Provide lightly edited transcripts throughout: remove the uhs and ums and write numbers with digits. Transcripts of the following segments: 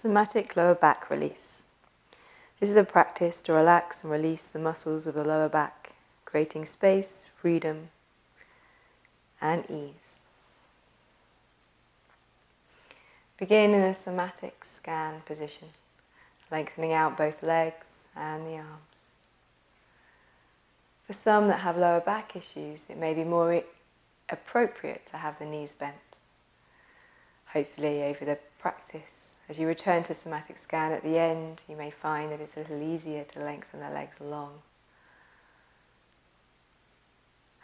Somatic lower back release. This is a practice to relax and release the muscles of the lower back, creating space, freedom, and ease. Begin in a somatic scan position, lengthening out both legs and the arms. For some that have lower back issues, it may be more appropriate to have the knees bent. Hopefully, over the practice, as you return to somatic scan at the end, you may find that it's a little easier to lengthen the legs long.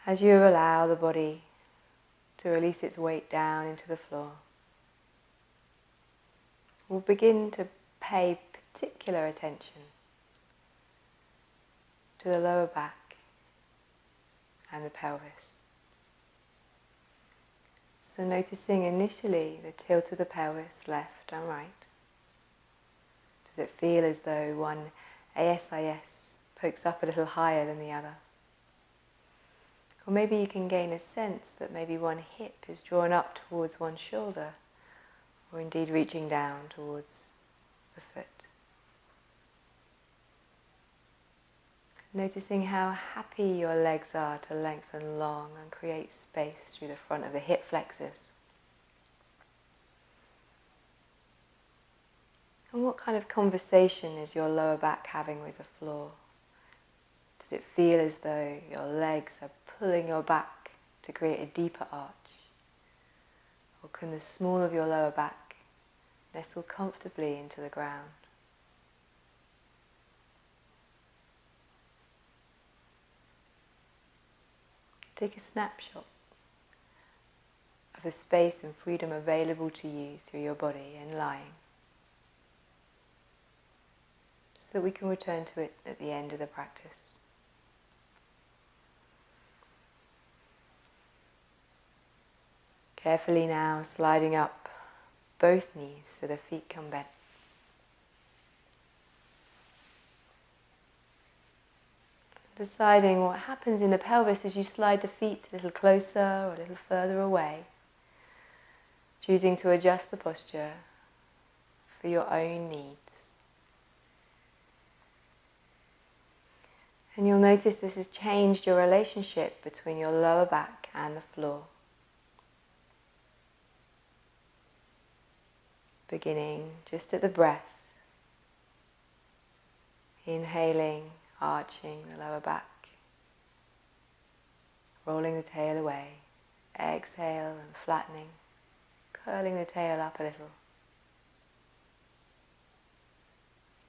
As you allow the body to release its weight down into the floor, we'll begin to pay particular attention to the lower back and the pelvis. So noticing initially the tilt of the pelvis left and right. Does it feel as though one ASIS pokes up a little higher than the other? Or maybe you can gain a sense that maybe one hip is drawn up towards one shoulder, or indeed reaching down towards the foot. Noticing how happy your legs are to lengthen long and create space through the front of the hip flexors. And what kind of conversation is your lower back having with the floor? Does it feel as though your legs are pulling your back to create a deeper arch? Or can the small of your lower back nestle comfortably into the ground? Take a snapshot of the space and freedom available to you through your body and lying, so that we can return to it at the end of the practice. Carefully now sliding up both knees so the feet come bent. Deciding what happens in the pelvis as you slide the feet a little closer or a little further away, choosing to adjust the posture for your own needs. And you'll notice this has changed your relationship between your lower back and the floor. Beginning just at the breath, inhaling, arching the lower back, rolling the tail away, exhale and flattening, curling the tail up a little.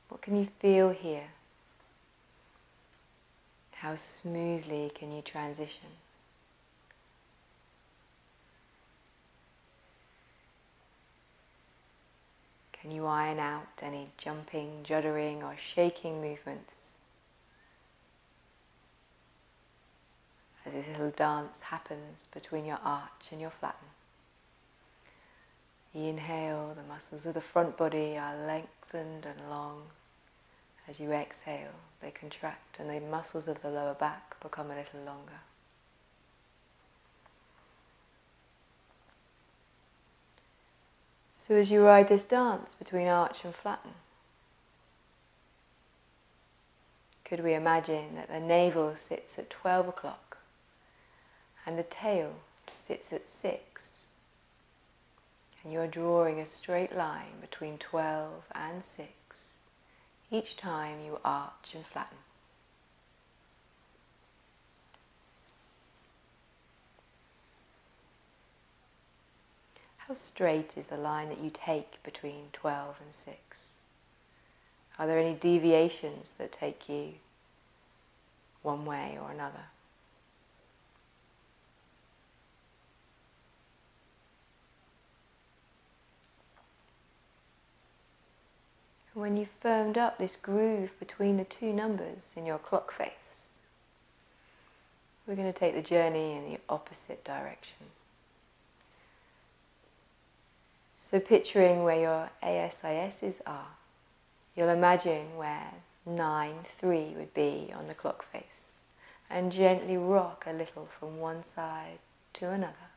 What can you feel here? How smoothly can you transition? Can you iron out any jumping, juddering or shaking movements as this little dance happens between your arch and your flatten? Inhale, the muscles of the front body are lengthened and long. As you exhale, they contract and the muscles of the lower back become a little longer. So as you ride this dance between arch and flatten, could we imagine that the navel sits at 12 o'clock and the tail sits at 6, and you're drawing a straight line between 12 and 6 each time you arch and flatten. How straight is the line that you take between 12 and 6? Are there any deviations that take you one way or another? When you've firmed up this groove between the two numbers in your clock face, we're going to take the journey in the opposite direction. So picturing where your ASISs are, you'll imagine where 9-3 would be on the clock face, and gently rock a little from one side to another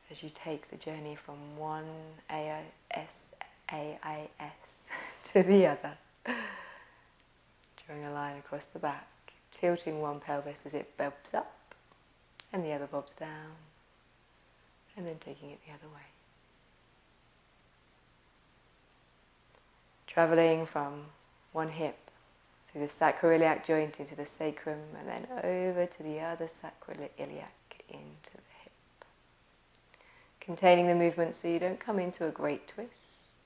as you take the journey from one ASIS AIS to the other. Drawing a line across the back, tilting one pelvis as it bobs up and the other bobs down, and then taking it the other way. Travelling from one hip through the sacroiliac joint into the sacrum, and then over to the other sacroiliac into the hip. Containing the movement so you don't come into a great twist,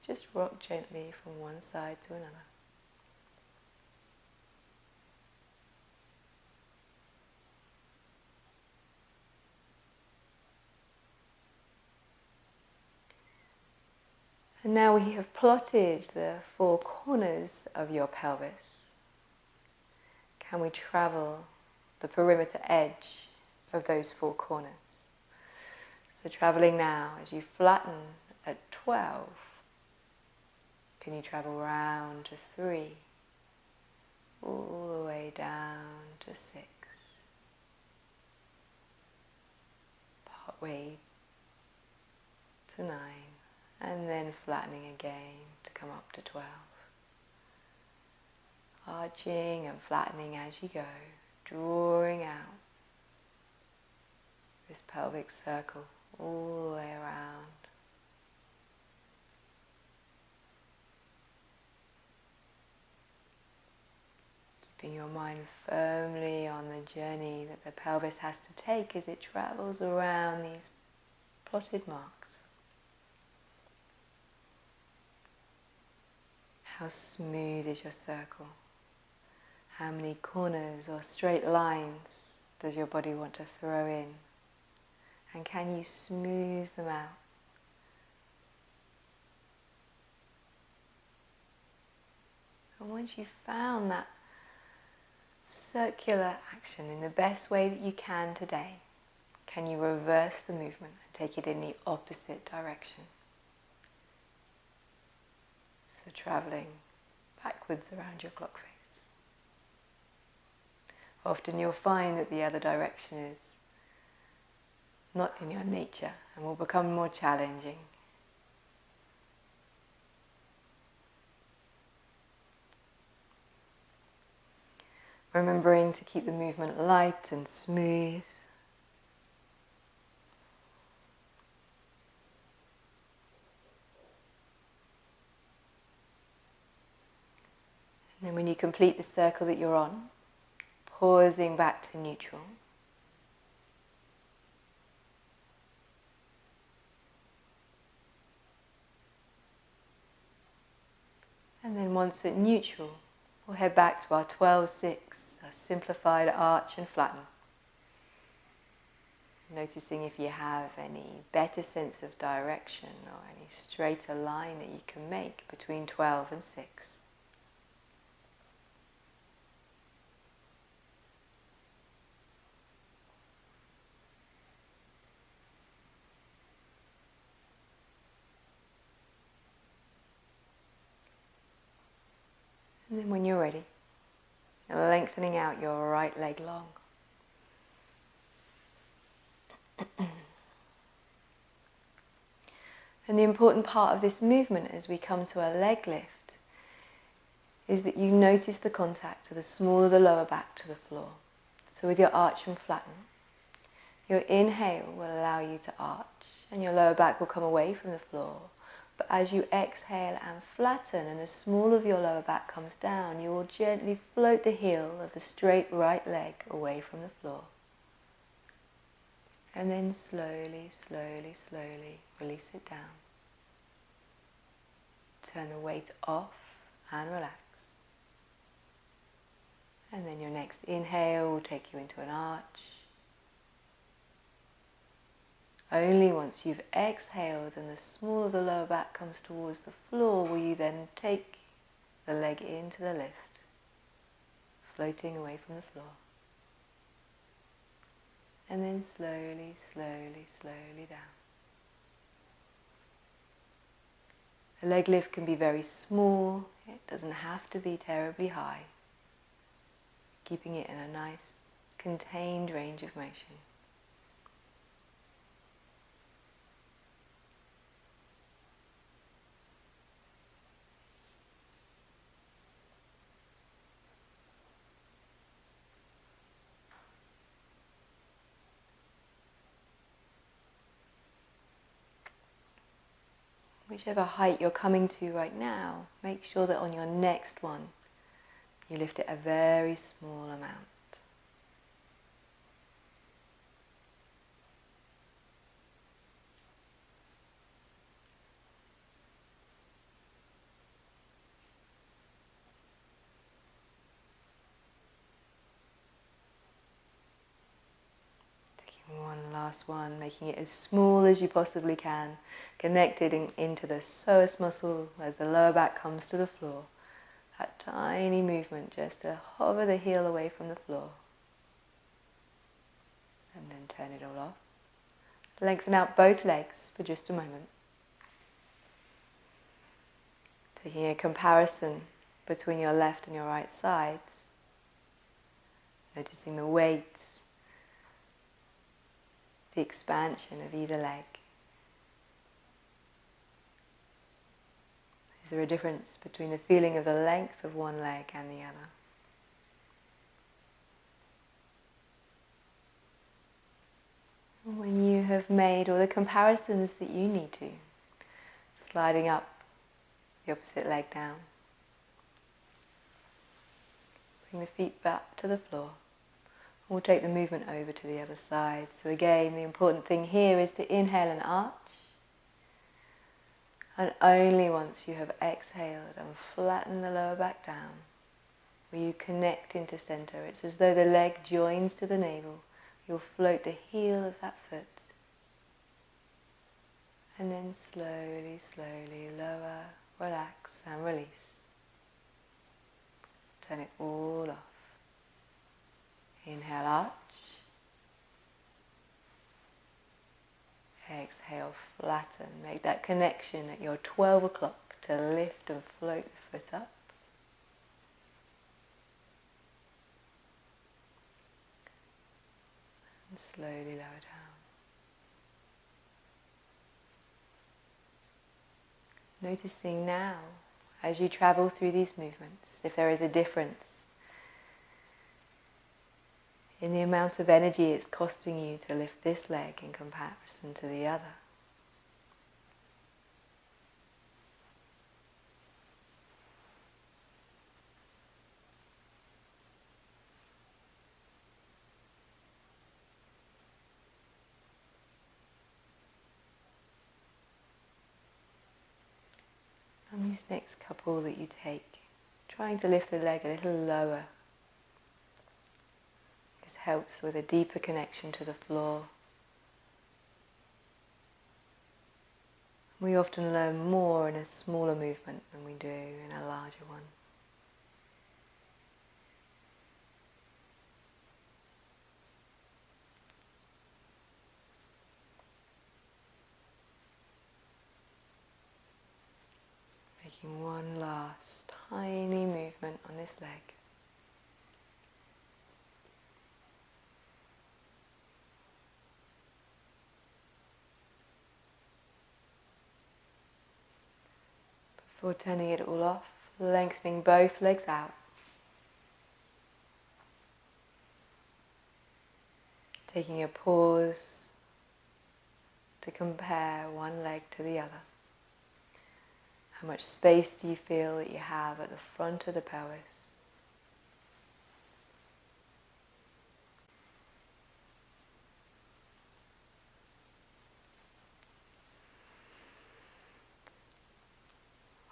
just rock gently from one side to another. And now we have plotted the four corners of your pelvis. Can we travel the perimeter edge of those four corners? So traveling now, as you flatten at 12, can you travel round to 3, all the way down to 6, part way to 9, and then flattening again to come up to 12. Arching and flattening as you go, drawing out this pelvic circle all the way around. Keeping your mind firmly on the journey that the pelvis has to take as it travels around these plotted marks. How smooth is your circle? How many corners or straight lines does your body want to throw in? And can you smooth them out? And once you've found that circular action in the best way that you can today, can you reverse the movement and take it in the opposite direction? So travelling backwards around your clock face. Often you'll find that the other direction is not in your nature and will become more challenging. Remembering to keep the movement light and smooth. And then when you complete the circle that you're on, pausing back to neutral. And then once at neutral, we'll head back to our 12-6, a simplified arch and flatten. Noticing if you have any better sense of direction or any straighter line that you can make between 12 and 6. And then when you're ready, lengthening out your right leg long. And the important part of this movement as we come to a leg lift is that you notice the contact of the small of the lower back to the floor. So with your arch and flatten, your inhale will allow you to arch and your lower back will come away from the floor. But as you exhale and flatten and the small of your lower back comes down, you will gently float the heel of the straight right leg away from the floor. And then slowly, slowly, slowly release it down. Turn the weight off and relax. And then your next inhale will take you into an arch. Only once you've exhaled and the small of the lower back comes towards the floor will you then take the leg into the lift, floating away from the floor. And then slowly, slowly, slowly down. The leg lift can be very small, it doesn't have to be terribly high, keeping it in a nice, contained range of motion. whichever height you're coming to right now, make sure that on your next one, you lift it a very small amount. One last one, making it as small as you possibly can, connected into the psoas muscle as the lower back comes to the floor. That tiny movement just to hover the heel away from the floor. And then turn it all off. Lengthen out both legs for just a moment. Taking a comparison between your left and your right sides. Noticing the weight, the expansion of either leg. Is there a difference between the feeling of the length of one leg and the other? When you have made all the comparisons that you need to, sliding up the opposite leg down. Bring the feet back to the floor. We'll take the movement over to the other side. So again, the important thing here is to inhale and arch. And only once you have exhaled and flattened the lower back down, will you connect into center. It's as though the leg joins to the navel. You'll float the heel of that foot. And then slowly, slowly lower, relax and release. Turn it all off. Inhale, arch. Exhale, flatten. Make that connection at your 12 o'clock to lift and float the foot up. And slowly lower down. Noticing now, as you travel through these movements, if there is a difference in the amount of energy it's costing you to lift this leg in comparison to the other. And these next couple that you take, trying to lift the leg a little lower. Helps with a deeper connection to the floor. We often learn more in a smaller movement than we do in a larger one. Making one last tiny movement on this leg. Before turning it all off, lengthening both legs out. Taking a pause to compare one leg to the other. How much space do you feel that you have at the front of the pelvis?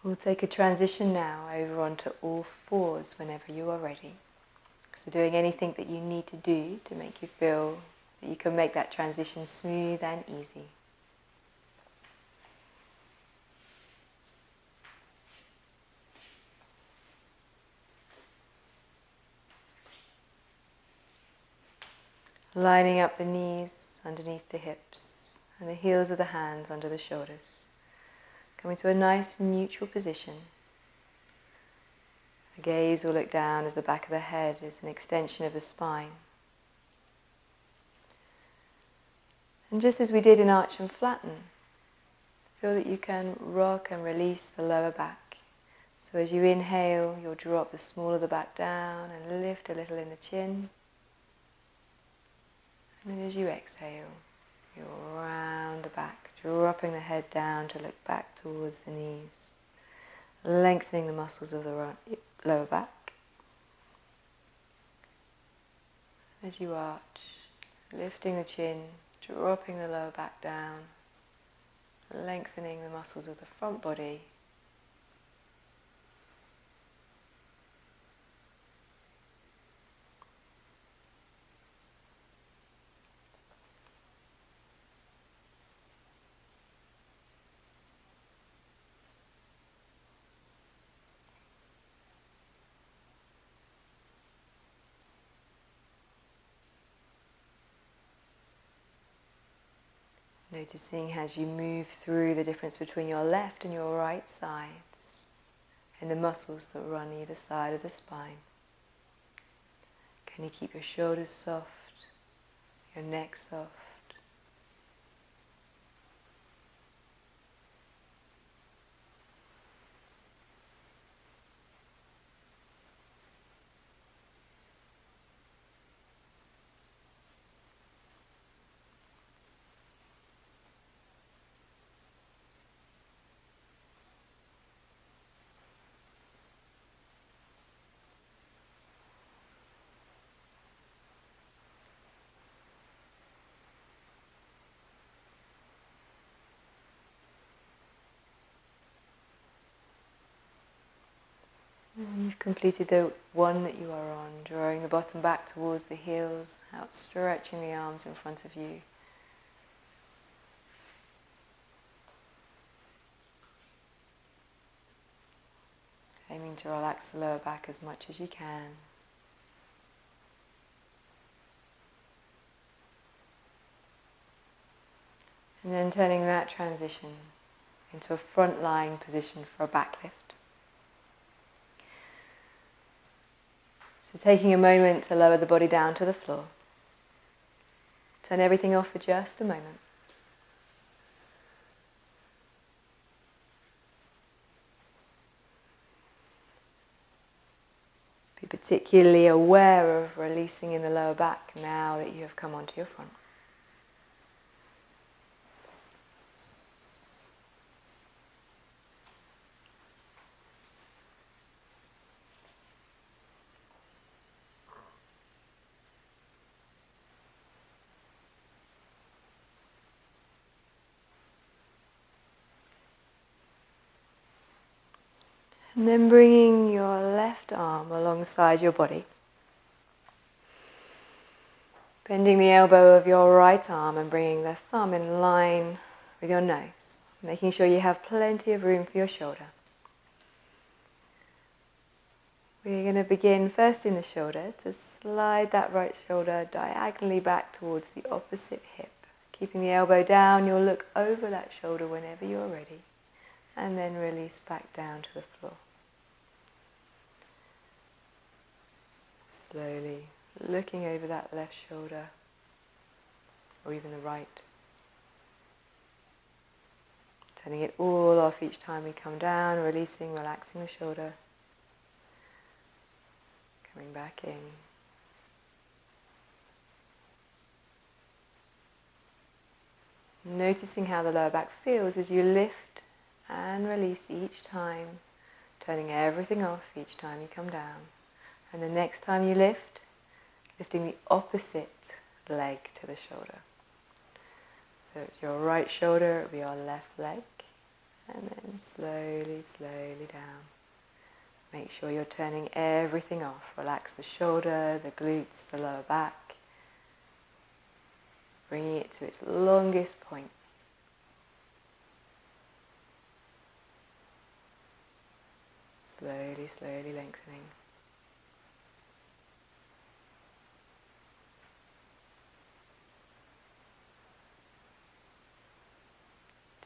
We'll take a transition now over onto all fours whenever you are ready. So doing anything that you need to do to make you feel that you can make that transition smooth and easy. Lining up the knees underneath the hips and the heels of the hands under the shoulders. Coming to a nice neutral position. The gaze will look down as the back of the head is an extension of the spine. And just as we did in arch and flatten, feel that you can rock and release the lower back. So as you inhale, you'll drop the small of the back down and lift a little in the chin. And then as you exhale, you'll round the back, dropping the head down to look back towards the knees, lengthening the muscles of the lower back. As you arch, lifting the chin, dropping the lower back down, lengthening the muscles of the front body. Noticing as you move through the difference between your left and your right sides and the muscles that run either side of the spine. Can you keep your shoulders soft, your neck soft? And you've completed the one that you are on, drawing the bottom back towards the heels, outstretching the arms in front of you. Aiming to relax the lower back as much as you can. And then turning that transition into a front lying position for a back lift. So taking a moment to lower the body down to the floor. Turn everything off for just a moment. Be particularly aware of releasing in the lower back now that you have come onto your front. And then bringing your left arm alongside your body. Bending the elbow of your right arm and bringing the thumb in line with your nose. Making sure you have plenty of room for your shoulder. We're going to begin first in the shoulder to slide that right shoulder diagonally back towards the opposite hip. Keeping the elbow down, you'll look over that shoulder whenever you're ready. And then release back down to the floor. Slowly looking over that left shoulder, or even the right. Turning it all off each time we come down, releasing, relaxing the shoulder. Coming back in. Noticing how the lower back feels as you lift and release each time, turning everything off each time you come down. And the next time you lift, lifting the opposite leg to the shoulder. So it's your right shoulder, it'll be your left leg, and then slowly, slowly down. Make sure you're turning everything off. Relax the shoulder, the glutes, the lower back, bringing it to its longest point. Slowly, slowly lengthening.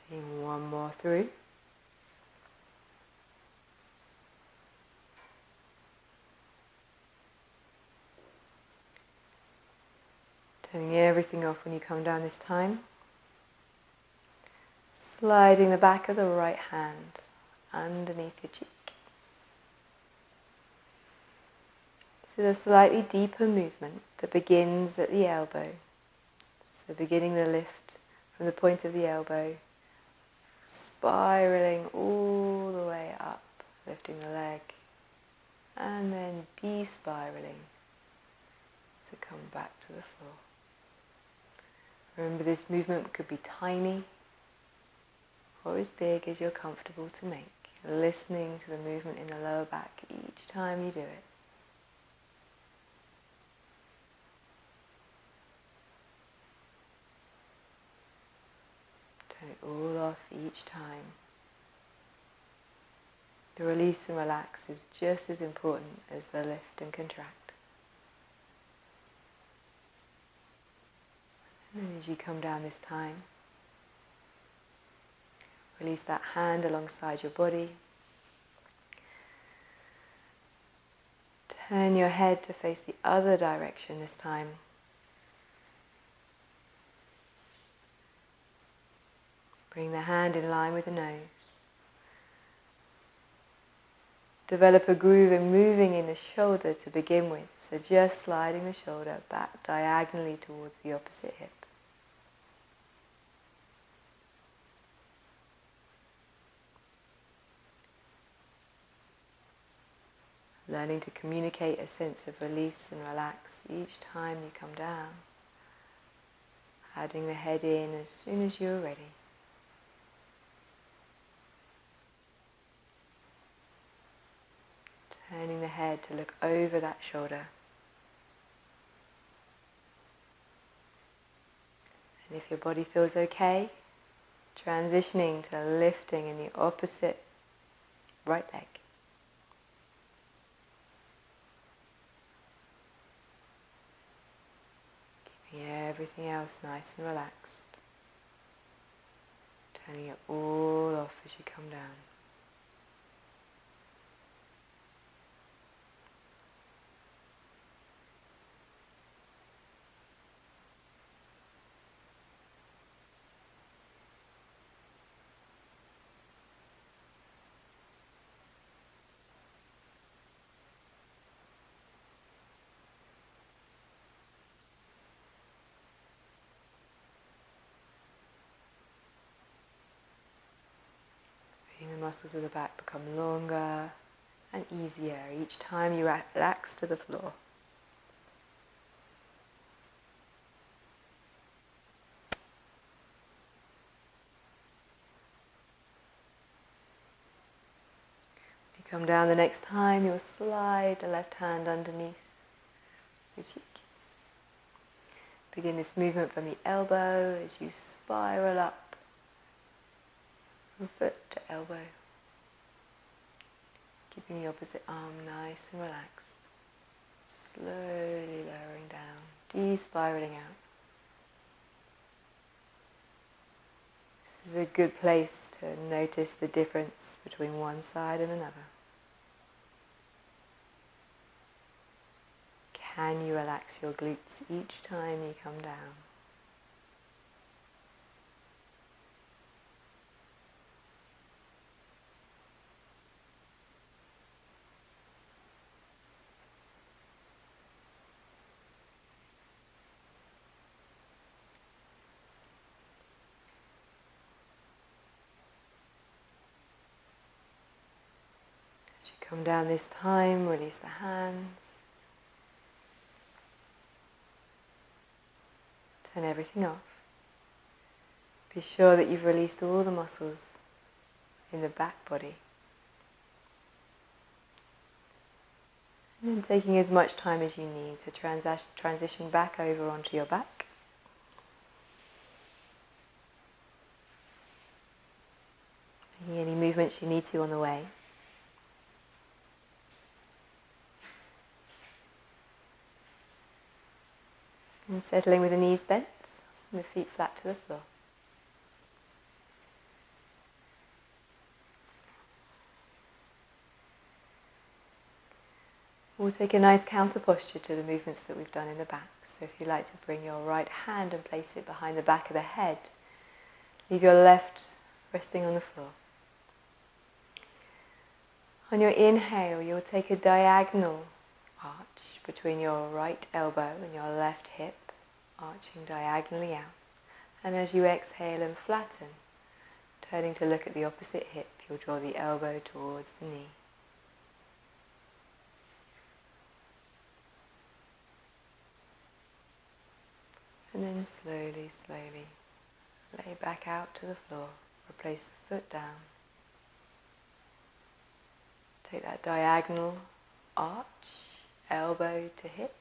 Taking one more through. Turning everything off when you come down this time. Sliding the back of the right hand underneath your cheek. This is a slightly deeper movement that begins at the elbow. So beginning the lift from the point of the elbow, spiraling all the way up, lifting the leg, and then de-spiraling to come back to the floor. Remember, this movement could be tiny or as big as you're comfortable to make, listening to the movement in the lower back each time you do it. Turn it all off each time. The release and relax is just as important as the lift and contract. And then as you come down this time, release that hand alongside your body. Turn your head to face the other direction this time. Bring the hand in line with the nose. Develop a groove in moving in the shoulder to begin with, so just sliding the shoulder back diagonally towards the opposite hip. Learning to communicate a sense of release and relax each time you come down. Adding the head in as soon as you're ready. Turning the head to look over that shoulder. And if your body feels okay, transitioning to lifting in the opposite right leg. Keeping everything else nice and relaxed. Turning it all off as you come down. The muscles of the back become longer and easier each time you relax to the floor. When you come down the next time, you'll slide the left hand underneath the cheek. Begin this movement from the elbow as you spiral up from foot to elbow, keeping the opposite arm nice and relaxed, slowly lowering down, de-spiraling out. This is a good place to notice the difference between one side and another. Can you relax your glutes each time you come down? Come down this time, release the hands. Turn everything off. Be sure that you've released all the muscles in the back body. And then taking as much time as you need to transition back over onto your back. Making any movements you need to on the way. And settling with the knees bent and the feet flat to the floor. We'll take a nice counter posture to the movements that we've done in the back. So if you like to bring your right hand and place it behind the back of the head, leave your left resting on the floor. On your inhale, you'll take a diagonal arch between your right elbow and your left hip, arching diagonally out. And as you exhale and flatten, Turning to look at the opposite hip, you'll draw the elbow towards the knee. And then slowly, slowly lay back out to the floor. Replace the foot down. Take that diagonal arch, elbow to hip.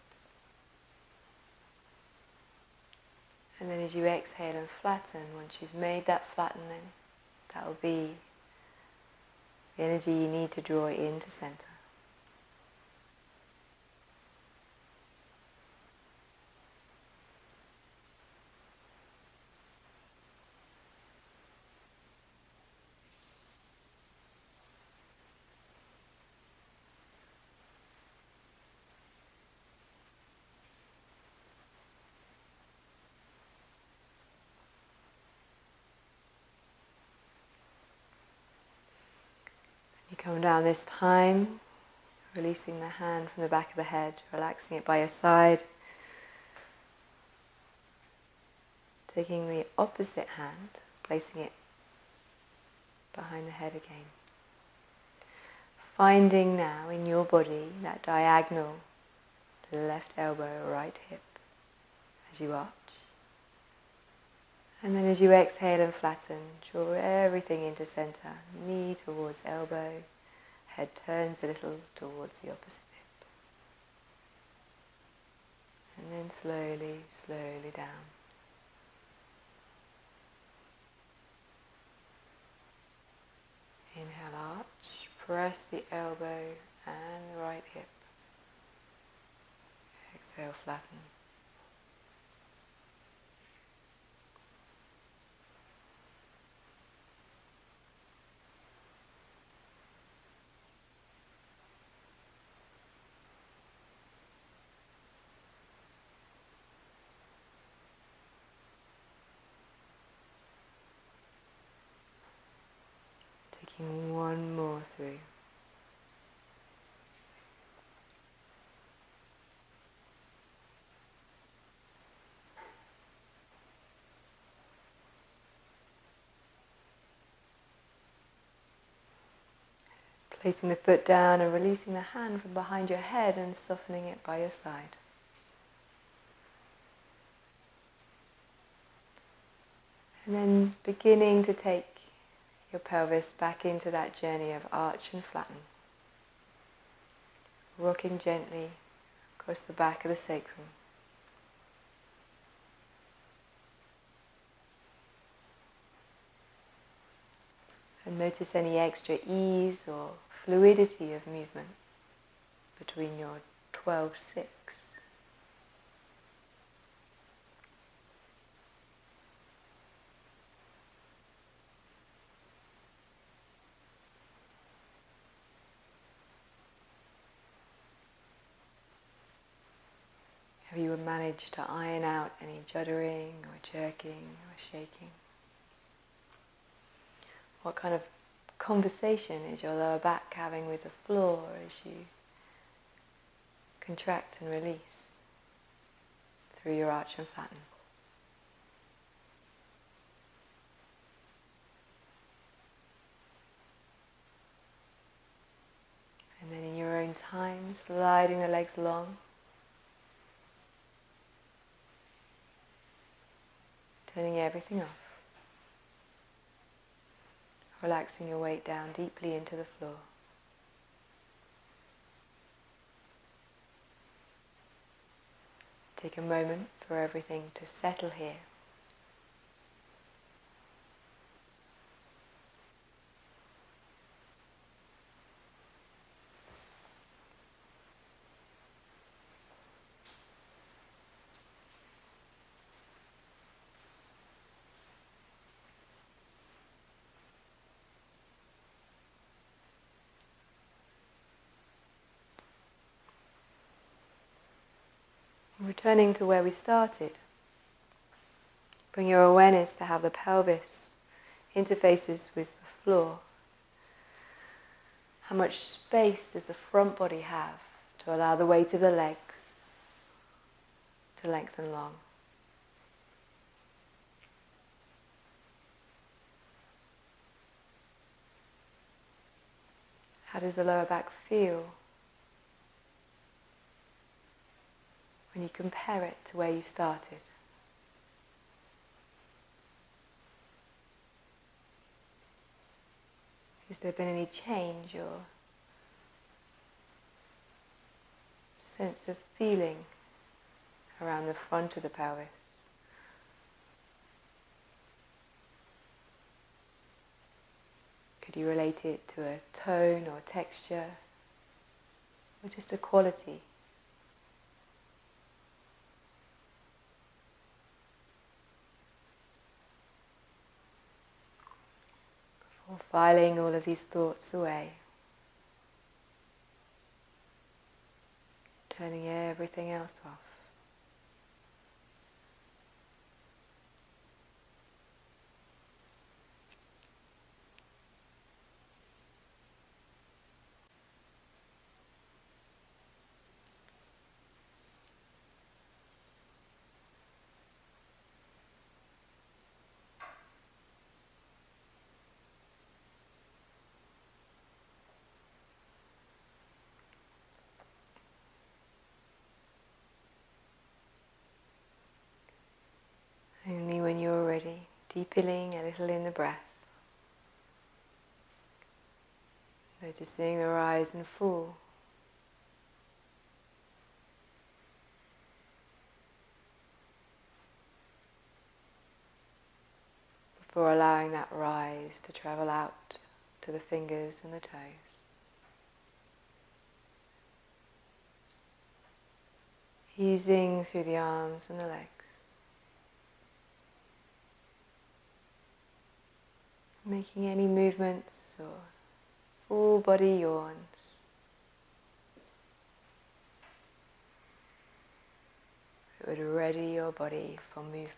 And then as you exhale and flatten, once you've made that flattening, that will be the energy you need to draw into center. You come down this time, releasing the hand from the back of the head, relaxing it by your side. Taking the opposite hand, placing it behind the head again. Finding now in your body that diagonal left elbow, right hip as you arch. And then as you exhale and flatten, draw everything into center. Knee towards elbow, head turns a little towards the opposite hip. And then slowly, slowly down. Inhale, arch, press the elbow and the right hip. Exhale, flatten. Taking one more through. Placing the foot down and releasing the hand from behind your head and softening it by your side. And then beginning to take your pelvis back into that journey of arch and flatten. Rocking gently across the back of the sacrum. And notice any extra ease or fluidity of movement between your 12-6. Have you managed to iron out any juddering or jerking or shaking? What kind of conversation is your lower back having with the floor as you contract and release through your arch and flatten? And then in your own time, sliding the legs long. Turning everything off. Relaxing your weight down deeply into the floor. Take a moment for everything to settle here. Returning to where we started, bring your awareness to how the pelvis interfaces with the floor. How much space does the front body have to allow the weight of the legs to lengthen long? How does the lower back feel when you compare it to where you started? Has there been any change or sense of feeling around the front of the pelvis? Could you relate it to a tone or texture, or just a quality? Before filing all of these thoughts away, turning everything else off. Only when you're ready, deepening a little in the breath, noticing the rise and fall. Before allowing that rise to travel out to the fingers and the toes. Easing through the arms and the legs. Making any movements or full body yawns. It would ready your body for movement.